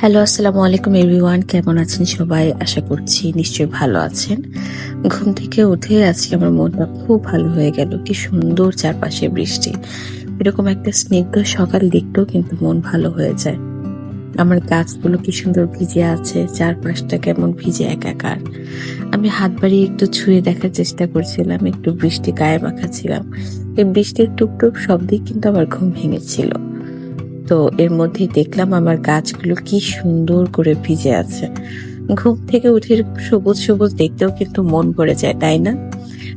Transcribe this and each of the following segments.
Hello, আসসালামু আলাইকুম everyone. কেমন আছেন সবাই? আশা করছি নিশ্চয়ই ভালো আছেন। ঘুম থেকে উঠে আজকে আমার মনটা খুব ভালো হয়ে গেল। কি সুন্দর চারপাশে বৃষ্টি। এরকম একটা স্নিগ্ধ সকাল দেখলেও কিন্তু মন ভালো হয়ে যায়। আমার গাছগুলো কি সুন্দর ভিজে আছে, চারপাশটা কেমন ভিজে একাকার। আমি হাত বাড়িয়ে একটু ছুঁয়ে দেখার চেষ্টা করছিলাম, একটু বৃষ্টি গায়ে মাখাচ্ছিলাম। এই বৃষ্টির টুপটুপ শব্দেই কিন্তু আমার ঘুম ভেঙেছিল। তো এর মধ্যেই দেখলাম আমার গাছগুলো কি সুন্দর করে ভিজে আছে। ঘুম থেকে উঠে এরকম সবুজ সবুজ দেখতেও কিন্তু মন ভরে যায়, তাই না?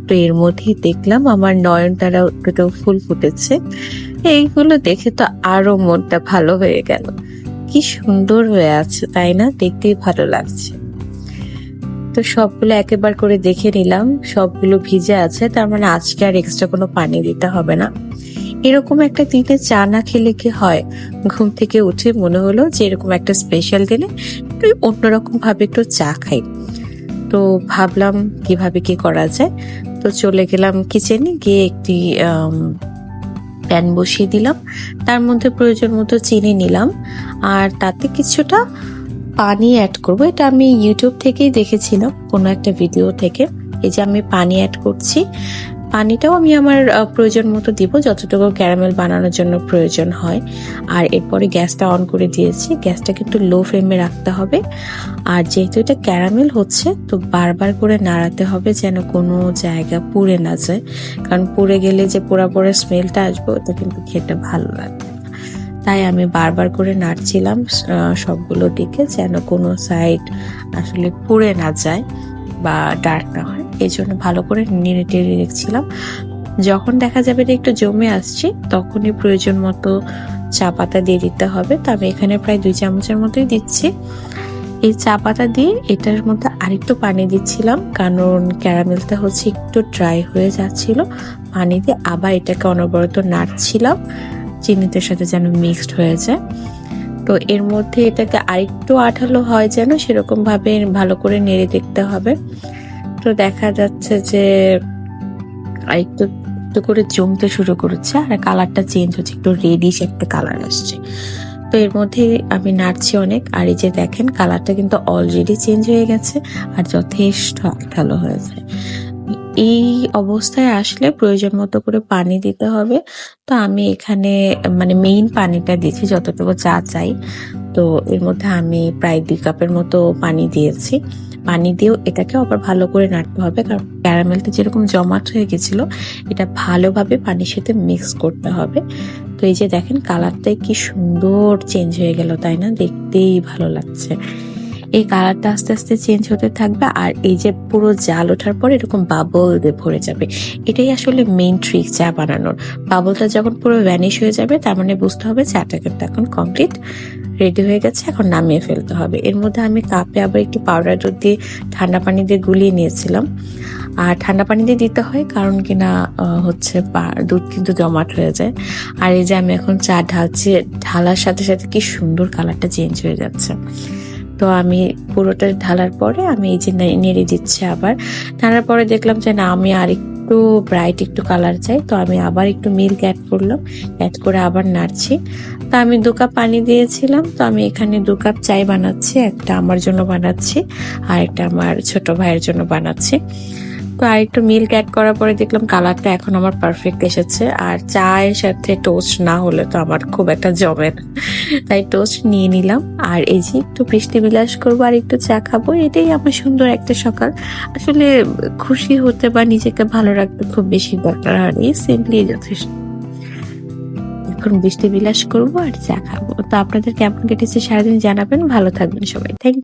তো এর মধ্যেই দেখলাম আমার নয়নতারাও দুটো ফুল ফুটেছে। এইগুলো দেখে তো আরো মনটা ভালো হয়ে গেল। কি সুন্দর হয়ে আছে, তাই না? দেখতেই ভালো লাগছে। তো সবগুলো একেবার করে দেখে নিলাম, সবগুলো ভিজে আছে, তার মানে আজকে আর এক্সট্রা কোনো পানি দিতে হবে না। এরকম একটা দিনে চা না খেলে কি হয়? ঘুম থেকে উঠে মনে হলো যে এরকম একটা স্পেশাল দিনে একটু অন্যরকম ভাবে একটু চা খাই। তো ভাবলাম কিভাবে কি করা যায়। তো চলে গেলাম কিচেনে, গিয়ে একটি প্যান বসিয়ে দিলাম। তার মধ্যে প্রয়োজন মতো চিনি নিলাম, আর তাতে কিছুটা পানি অ্যাড করবো। এটা আমি ইউটিউব থেকেই দেখেছিলাম, কোনো একটা ভিডিও থেকে। এই যে আমি পানি অ্যাড করছি, পানিটাও আমি আমার প্রয়োজন মতো দিব, যতটুকু ক্যারামেল বানানোর জন্য প্রয়োজন হয়। আর এরপরে গ্যাসটা অন করে দিয়েছি। গ্যাসটা কিন্তু লো ফ্লেমে রাখতে হবে। আর যেহেতু এটা ক্যারামেল হচ্ছে, তো বারবার করে নাড়াতে হবে যেন কোনো জায়গা পুড়ে না যায়, কারণ পুড়ে গেলে যে পোড়া পোড়া স্মেলটা আসবে, ওটা কিন্তু খেতে ভালো লাগবে। তাই আমি বারবার করে নাড়ছিলাম সবগুলো দিকে, যেন কোনো সাইড আসলে পুড়ে না যায় বা ডার্ক না হয়। এই জন্য ভালো করে নেড়ে টেড়ে রেখেছিলাম। যখন দেখা যাবে যে একটু জমে আসছে, তখনই প্রয়োজন মতো চা পাতা দিয়ে দিতে হবে। তো আমি এখানে প্রায় 2 চামচের মতোই দিচ্ছি। এই চা পাতা দিয়ে এটার মধ্যে আরেকটু পানি দিচ্ছিলাম, কারণ ক্যারামেলটা হচ্ছে একটু ড্রাই হয়ে যাচ্ছিল। পানি দিয়ে আবার এটাকে অনবরত নাড়ছিলাম, চিনিটার সাথে যেন মিক্সড হয়ে যায়। তো এর মধ্যে এটাকে আরেকটু আঠালো হয় যেন, সেরকম ভাবে ভালো করে নেড়ে দেখতে হবে। তো দেখা যাচ্ছে যে আরেকটু একটু করে জমতে শুরু করেছে, আর কালারটা চেঞ্জ হচ্ছে, একটু রেডিশ একটা কালার আসছে। তো এর মধ্যে আমি নাড়ছি অনেক, আর এই যে দেখেন কালারটা কিন্তু অলরেডি চেঞ্জ হয়ে গেছে আর যথেষ্ট আঠালো হয়েছে। এই অবস্থায় আসলে প্রয়োজন মতো করে পানি দিতে হবে। তো আমি এখানে মানে মেইন পানিটা দিয়েছি, যতটুকু চা চাই। তো এর মধ্যে আমি প্রায় 2 কাপের মতো পানি দিয়েছি। পানি দিয়েও এটাকে আবার ভালো করে নাড়তে হবে, কারণ ক্যারামেলটা যেরকম জমাট হয়ে গেছিল, এটা ভালোভাবে পানির সাথে মিক্স করতে হবে। তো এই যে দেখেন কালারটাই কি সুন্দর চেঞ্জ হয়ে গেল, তাই না? দেখতেই ভালো লাগছে। এই কালারটা আস্তে আস্তে চেঞ্জ হতে থাকবে, আর এই যে পুরো জাল ওঠার পর এরকম বাবল দিয়ে ভরে যাবে। এটাই আসলে মেইন ট্রিক চা বানানোর। বাবলটা যখন পুরো ভ্যানিশ হয়ে যাবে, তার মানে বুঝতে হবে চাটা কিন্তু এখন কমপ্লিট রেডি হয়ে গেছে, এখন নামিয়ে ফেলতে হবে। এর মধ্যে আমি কাপে আবার একটু পাউডার দুধ দিয়ে ঠান্ডা পানি দিয়ে গুলিয়ে নিয়েছিলাম। আর ঠান্ডা পানি দিয়ে দিতে হয়, কারণ কিনা হচ্ছে দুধ কিন্তু জমাট হয়ে যায়। আর এই যে আমি এখন চা ঢালছি, ঢালার সাথে সাথে কি সুন্দর কালারটা চেঞ্জ হয়ে যাচ্ছে। তো আমি পুরোটা ঢালার পরে আমি এই যে নেড়ে দিচ্ছি আবার। নাড়ার পরে দেখলাম যে না, আমি আর একটু ব্রাইট একটু কালার চাই। তো আমি আবার একটু মিল্ক অ্যাড করলাম, অ্যাড করে আবার নাড়ছি। তো আমি 2 কাপ পানি দিয়েছিলাম, তো আমি এখানে 2 কাপ চাই বানাচ্ছি। একটা আমার জন্য বানাচ্ছি, আর একটা আমার ছোট ভাইয়ের জন্য বানাচ্ছি। তো আর একটু মিল্ক অ্যাড করার পরে দেখলাম কালারটা এখন আমার পারফেক্ট এসেছে। আর চায়ের সাথে টোস্ট না হলে তো আমার খুব একটা জমে না, তাই টোস্ট নিয়ে নিলাম। আর এই যে একটু বৃষ্টি বিলাস করবো আর একটু চা খাবো, এটাই আমার সুন্দর একটা সকাল। আসলে খুশি হতে বা নিজেকে ভালো রাখতে খুব বেশি দরকার হয়, এই সিম্পলি যথেষ্ট। এখন বৃষ্টি বিলাস করবো আর চা খাবো। তো আপনাদের কেমন কেটেছে সারাদিন জানাবেন। ভালো থাকবেন সবাই। থ্যাংক